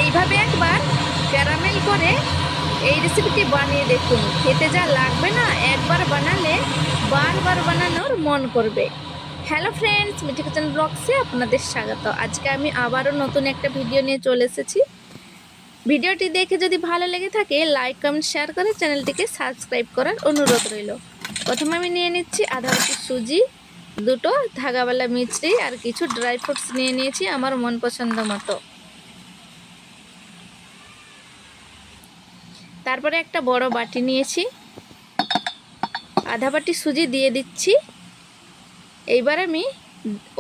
এইভাবে একবার ক্যারামেল করে এই রেসিপিটি বানিয়ে দেখুন, খেতে যা লাগবে না, একবার বানালে বারবার বানানোর মন করবে। হ্যালো ফ্রেন্ডস, মিঠি কিচেন ব্লগসে আপনাদের স্বাগত। আজকে আমি আবারও নতুন একটা ভিডিও নিয়ে চলে এসেছি। ভিডিওটি দেখে যদি ভালো লেগে থাকে লাইক কমেন্ট শেয়ার করে চ্যানেলটিকে সাবস্ক্রাইব করার অনুরোধ রইল। প্রথমে আমি নিয়ে নিচ্ছি আধা বাটি সুজি, দুটো ধাগাওয়ালা মিছরি আর কিছু ড্রাই ফ্রুটস নিয়ে নিয়েছি আমার মন পছন্দ মতো। তারপরে একটা বড় বাটি নিয়েছি, আধা বাটি সুজি দিয়ে দিচ্ছি। এইবার আমি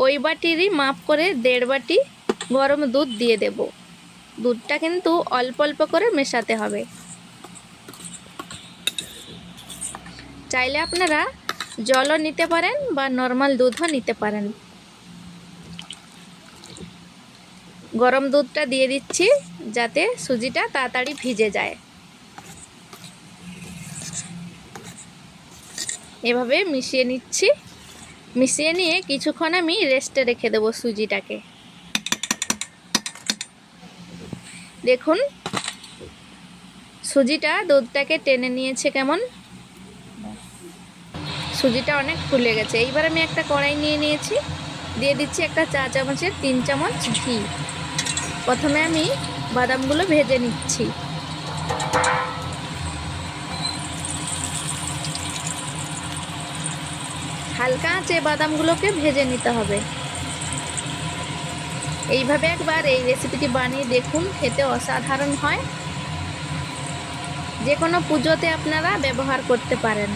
ওই বাটিরই মাপ করে 1.5 বাটি গরম দুধ দিয়ে দেব। দুধটা কিন্তু অল্প অল্প করে মেশাতে হবে। চাইলে আপনারা জলও নিতে পারেন বা নর্মাল দুধও নিতে পারেন। গরম দুধটা দিয়ে দিচ্ছি যাতে সুজিটা তাড়াতাড়ি ভিজে যায়। এভাবে মিশিয়ে নিচ্ছি। মিশিয়ে নিয়ে কিছুক্ষণ আমি রেস্টে রেখে দেবো সুজিটাকে। দেখুন সুজিটা দুধটাকে টেনে নিয়েছে কেমন, সুজিটা অনেক ফুলে গেছে। এইবার আমি একটা কড়াই নিয়ে নিয়েছি, দিয়ে দিচ্ছি একটা চা চামচের 3 চামচ ঘি। প্রথমে আমি বাদামগুলো ভেজে নিচ্ছি। হালকা আঁচে বাদামগুলোকে ভেজে নিতে হবে। এইভাবে একবার এই রেসিপিটি বানিয়ে দেখুন, খেতে অসাধারণ হয়। যে কোনো পুজোতে আপনারা ব্যবহার করতে পারেন।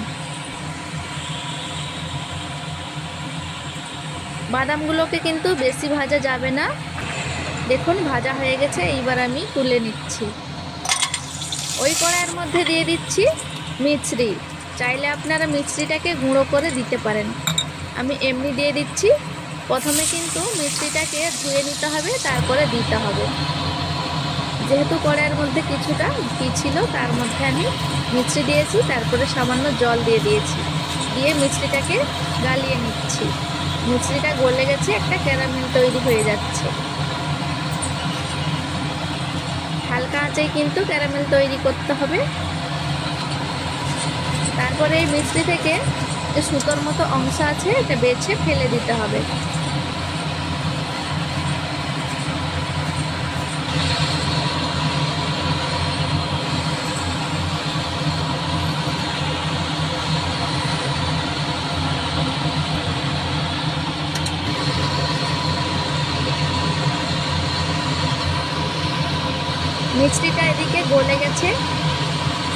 বাদামগুলোকে কিন্তু বেশি ভাজা যাবে না। দেখুন ভাজা হয়ে গেছে, এইবার আমি তুলে নিচ্ছি। ওই কড়াইয়ের মধ্যে দিয়ে দিচ্ছি মিছরি। চাইলে আপনারা মিছরিটাকে গুঁড়ো করে দিতে পারেন, আমি এমনি দিয়ে দিচ্ছি। প্রথমে কিন্তু মিছরিটাকে ধুয়ে নিতে হবে, তারপরে দিতে হবে। যেহেতু কড়াইয়ের মধ্যে কিছুটা ঘি ছিল, তার মধ্যে আমি মিছরি দিয়েছি, তারপরে সামান্য জল দিয়ে দিয়েছি। দিয়ে মিছরিটাকে গালিয়ে নিচ্ছি। মিছরিটা গলে গেছে, একটা ক্যারামেল তৈরি হয়ে যাচ্ছে। হালকা আঁচেই কিন্তু ক্যারামেল তৈরি করতে হবে। তারপরে এই মিছরি থেকে যে সুতোর মতো অংশ আছে এটা বেছে ফেলে দিতে হবে। মিছরিটা এদিকে গলে গেছে,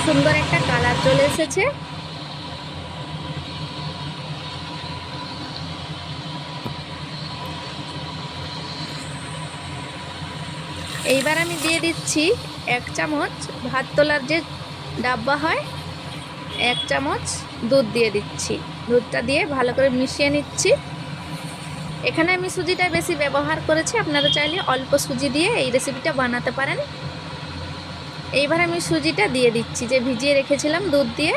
সুন্দর একটা কালার চলে এসেছে। এইবার আমি দিয়ে দিচ্ছি 1 চামচ ভাত তোলার যে ডাব্বা হয়, 1 চামচ দুধ দিয়ে দিচ্ছি। দুধটা দিয়ে ভালো করে মিশিয়ে নিচ্ছি। এখানে আমি সুজিটা বেশি ব্যবহার করেছি, আপনারা চাইলে অল্প সুজি দিয়ে এই রেসিপিটা বানাতে পারেন। এইবার আমি সুজিটা দিয়ে দিচ্ছি যে ভিজিয়ে রেখেছিলাম দুধ দিয়ে।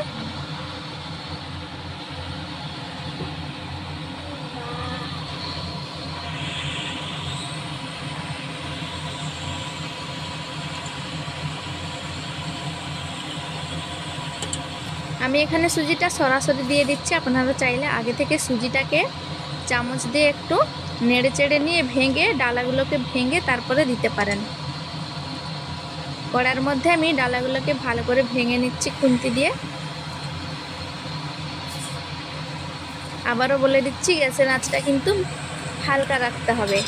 আমি এখানে সুজিটা সরাসরি দিয়ে দিচ্ছি। আপনারা চাইলে আগে থেকে সুজিটাকে চামচ দিয়ে একটু নেড়ে চেড়ে নিয়ে ভেঙে ডালাগুলোকে ভেঙে তারপরে দিতে পারেন। কড়ার মধ্যে আমি ডালাগুলোকে ভালো করে ভেঙে নিচ্ছি খুন্তি দিয়ে। আবারও বলে দিচ্ছি, গ্যাসের আঁচটা কিন্তু হালকা রাখতে হবে।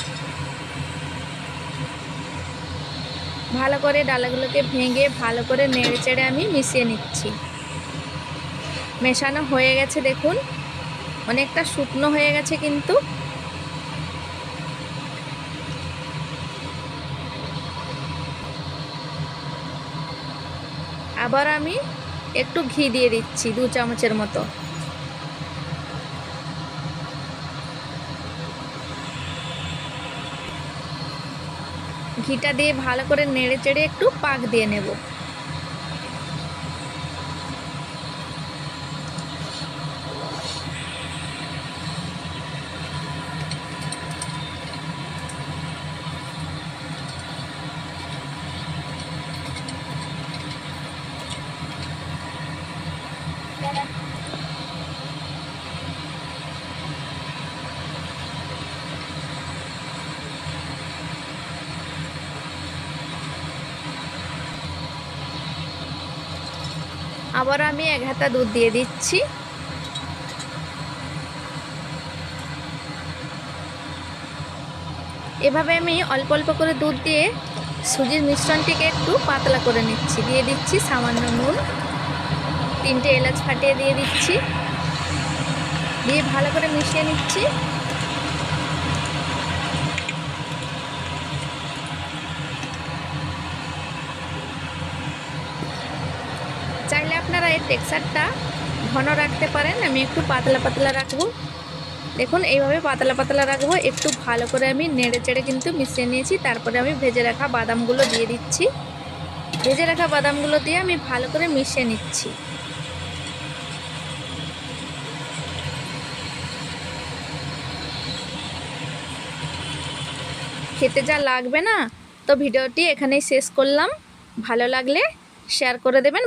ভালো করে ডালাগুলোকে ভেঙে ভালো করে নেড়ে চেড়ে আমি মিশিয়ে নিচ্ছি। মেশানো হয়ে গেছে, দেখুন অনেকটা শুকনো হয়ে গেছে কিন্তু। আবার আমি একটু ঘি দিয়ে দিচ্ছি 2 চামচের মতো। ঘিটা দিয়ে ভালো করে নেড়ে চেড়ে একটু পাক দিয়ে নেব। আবার আমি 1 হাতা দুধ দিয়ে দিচ্ছি। এভাবে আমি অল্প অল্প করে দুধ দিয়ে সুজির মিশ্রণটিকে একটু পাতলা করে নিচ্ছি। দিয়ে দিচ্ছি সামান্য নুন, 3টে এলাচ ফাটিয়ে দিয়ে দিচ্ছি, দিয়ে ভালো করে মিশিয়ে নিচ্ছি। চাইলে আপনারা এর টেক্সচারটা ঘন রাখতে পারেন, আমি একটু পাতলা পাতলা রাখবো। দেখুন এইভাবে পাতলা পাতলা রাখবো। একটু ভালো করে আমি নেড়ে চেড়ে কিন্তু মিশিয়ে নিয়েছি। তারপরে আমি ভেজে রাখা বাদামগুলো দিয়ে দিচ্ছি। ভেজে রাখা বাদামগুলো দিয়ে আমি ভালো করে মিশিয়ে নিচ্ছি। খেতে যা লাগবে না, তো ভিডিওটি এখানেই শেষ করলাম। ভালো লাগলে শেয়ার করে দেবেন।